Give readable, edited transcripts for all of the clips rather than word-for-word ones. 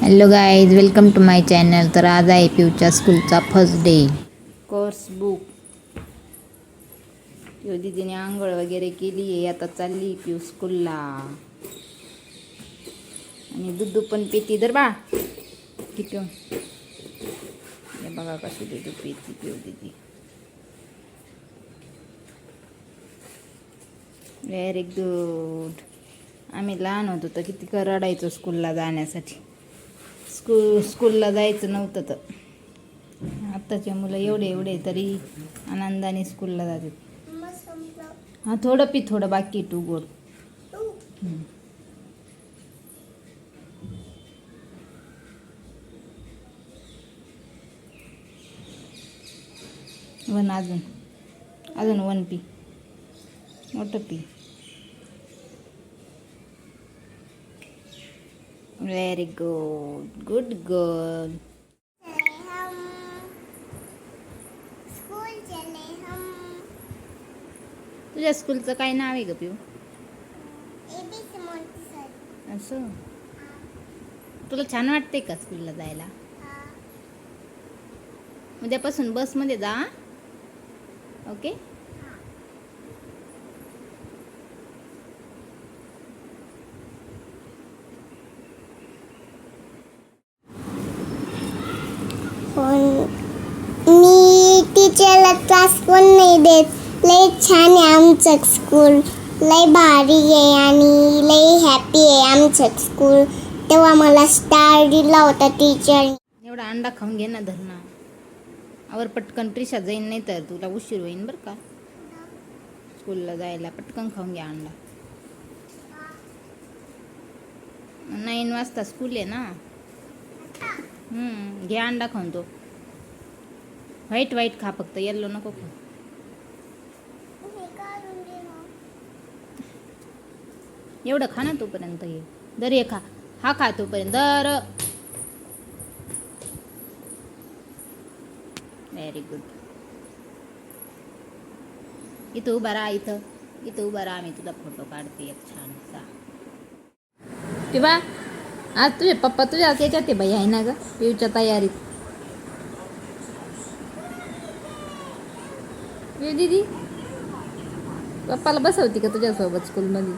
Hello guys, welcome to my channel. तर आज आहे पिऊच्या स्कूलचा first day. Course book Piu दीदीने आंघोळ वगैरे केली आहे. आता चालली पिऊ स्कूलला. आणि दूध पण पिती. दर बा की पिऊ हे बघा कशी दूध पिती पिऊ दीदी. Very good. आम्ही लहान होतो तर किती रडायचो स्कूलला जाण्यासाठी. स्कूलला जायचं नव्हतं तर. आत्ताचे मुलं एवढे तरी आनंदाने स्कूलला जातात. हां, थोडं पी, थोडं बाकी टू गोड. वन अजून वन पी, मोठं P. Very good, good girl. तुझ्या स्कूलचं काय नाव आहे ग पिऊ? असं. तुला छान वाटते का स्कूलला जायला? उद्यापासून बसमध्ये जा. ओके. मी टीचरला त्रास पण नाही देत. लय छान आहे आमचं स्कूल. लय भारी आहे आणि लय हॅपी आहे आमचं स्कूल. तेव्हा मला स्टार दिला होता टीचर. एवढा अंडा खाऊन घे ना धरणा. आवर पटकन ट्रिशा जाईन, नाही तर तुला उशीर होईन बरं का स्कूलला जायला. पटकन खाऊन घ्या अंडा. 9 वाजता स्कूल आहे ना. घे अंडा खाऊन. तो व्हाईट खा, फक्त येल्लो नको खा. एवढं खा ना तोपर्यंत. हे दर हे खा. हा खा तोपर्यंत. दर. Very good. इथं उभा राहा. इथं उभा राहा. मी तुझा फोटो काढते एक छानसा. किंवा आज तुझे पप्पा तुझ्या याच्यात आहे बाई, आहे ना ग पिऊच्या तयारीत. पिऊ दीदी पप्पाला बसवती का तुझ्यासोबत स्कूलमध्ये?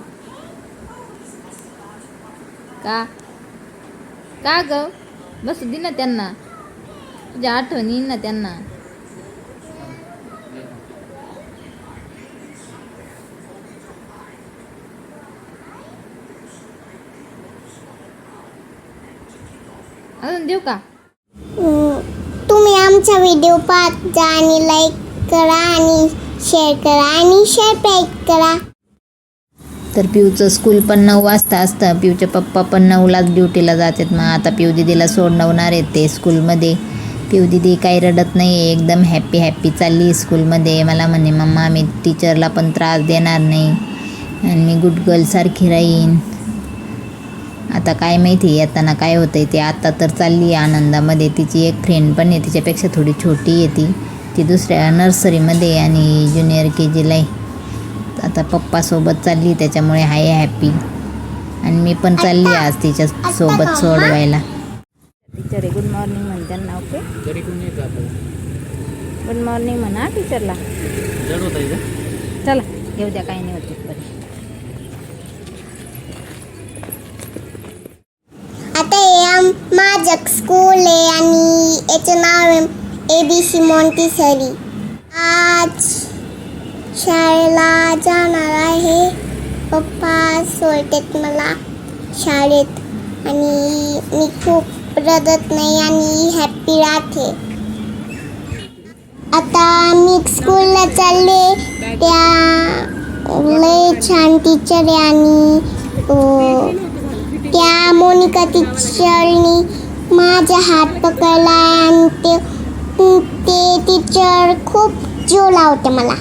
का ग? बसू दे ना त्यांना. तुझ्या आठवण येईन ना त्यांना. अजून देऊ का? तुम्ही आमचा व्हिडिओ पाहत जा आणि लाईक करा आणि शेअर करा आणि सबस्क्राईब करा. तर पिऊचं स्कूल पण 9 वाजता असतं. पिऊचे पप्पा पण 9लाच ड्युटीला जातात. मग आता पिऊ दीदीला सोडवणार आहेत ते स्कूलमध्ये. पिऊ दीदी काही रडत नाही आहे, एकदम हॅपी चालली स्कूलमध्ये. मला म्हणे मम्मा मी टीचरला पण त्रास देणार नाही आणि मी गुड गर्लसारखी राहीन. आता काय माहिती येताना काय होतंय ते. आता तर चालली आहे आनंदामध्ये. तिची एक फ्रेंड पण आहे, तिच्यापेक्षा थोडी छोटी आहे ती दुसऱ्या नर्सरीमध्ये आणि ज्युनियर KGला आहे. आता पप्पासोबत चालली, त्याच्यामुळे आहे हॅपी. आणि मी पण चालली आज तिच्या सोबत सोडवायला. टीचर आहे, गुड मॉर्निंग म्हण त्यांना. ओके, गुड मॉर्निंग म्हणा टीचरला. चला घेऊ द्या, काही नाही होते बरे. आता हे माझं स्कूल आहे आणि याचं नाव आहे ABC मॉन्टेसरी. आज शाळेला जाणार आहे. पप्पा सोडतात मला शाळेत आणि मी खूप रडत नाही आणि हॅपी राहते. आता मी स्कूलला चालले. त्या लय छान टीचर आहे आणि त्या मोनिका टीचरनी माझा हात पकडला आणि ते टीचर खूप जीव लावते मला.